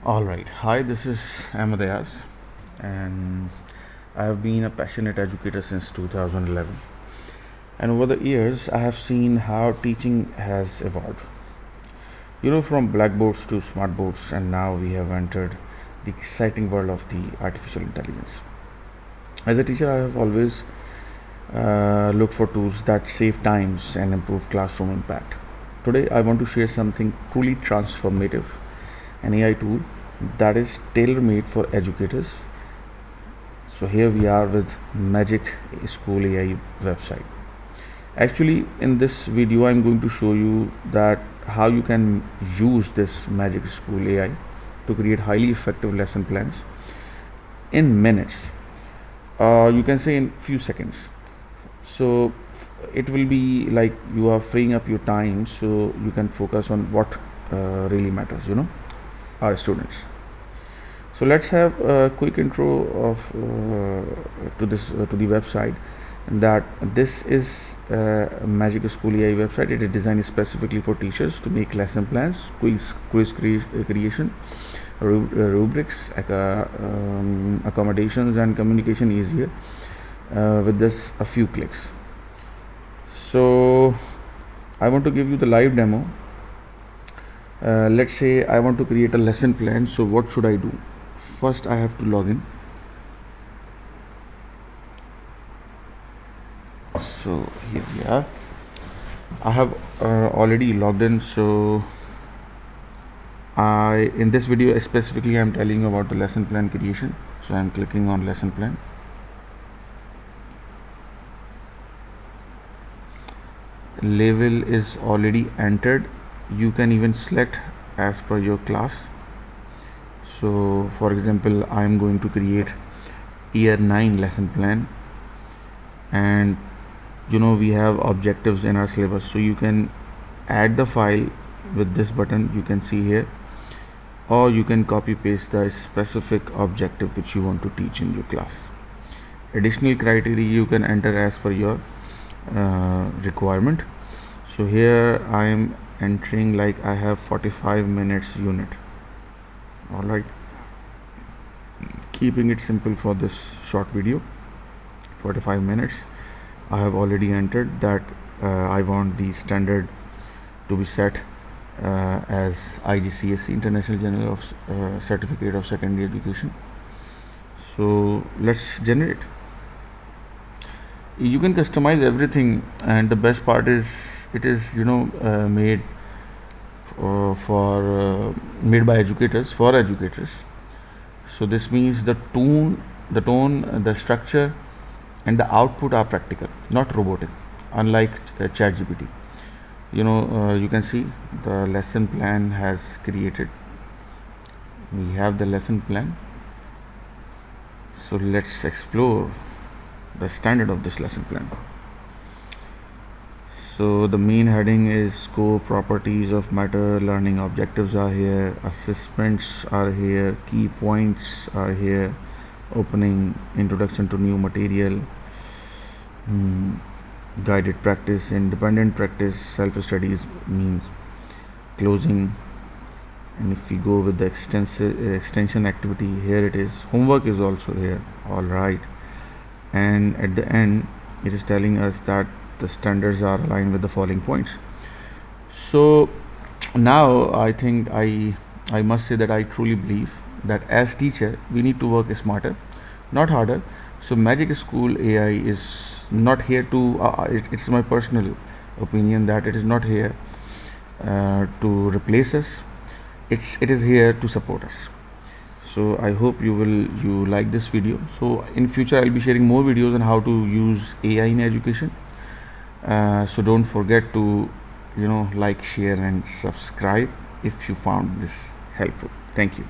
All right. Hi, this is Amadayas, and I have been a passionate educator since 2011. And over the years, I have seen how teaching has evolved. From blackboards to smartboards, and now we have entered the exciting world of the artificial intelligence. As a teacher, I have always looked for tools that save times and improve classroom impact. Today, I want to share something truly transformative, an AI tool that is tailor made for educators. So here we are with Magic School AI website. Actually, in this video, I'm going to show you that how you can use this Magic School AI to create highly effective lesson plans in minutes. You can say in few seconds. So it will be like you are freeing up your time, so you can focus on what really matters. Our students. So let's have a quick intro of to the website. That this is Magic School AI website. It is designed specifically for teachers to make lesson plans, quiz creation, rubrics, accommodations, and communication easier with just a few clicks. So I want to give you the live demo. Let's say I want to create a lesson plan. So what should I do? First, I have to log in. So here we are. I have already logged in. So in this video specifically, I'm telling you about the lesson plan creation. So I'm clicking on lesson plan. Level is already entered. You can even select as per your class. So for example, I'm going to create year 9 lesson plan, and we have objectives in our syllabus, so you can add the file with this button you can see here, or you can copy paste the specific objective which you want to teach in your class. Additional criteria you can enter as per your requirement. So here I am entering like I have 45 minutes unit. All right, keeping it simple for this short video, 45 minutes. I have already entered that I want the standard to be set as IGCSE, International General of Certificate of Secondary Education. So let's generate. You can customize everything, and the best part is it is made made by educators for educators. So this means the tone, the structure, and the output are practical, not robotic, unlike ChatGPT. You can see the lesson plan has created. We have the lesson plan. So let's explore the standard of this lesson plan. So the main heading is scope, properties of matter, learning objectives are here, assessments are here, key points are here, opening, introduction to new material, guided practice, independent practice, self-studies means closing. And if we go with the extension activity, here it is. Homework is also here. All right. And at the end, it is telling us that the standards are aligned with the following points. So now I think I must say that I truly believe that as teacher we need to work smarter, not harder. So Magic School AI is not here to it's my personal opinion that it is not here to replace us. It is here to support us. So I hope you like this video. So in future I'll be sharing more videos on how to use AI in education. So don't forget to like, share, and subscribe if you found this helpful. Thank you.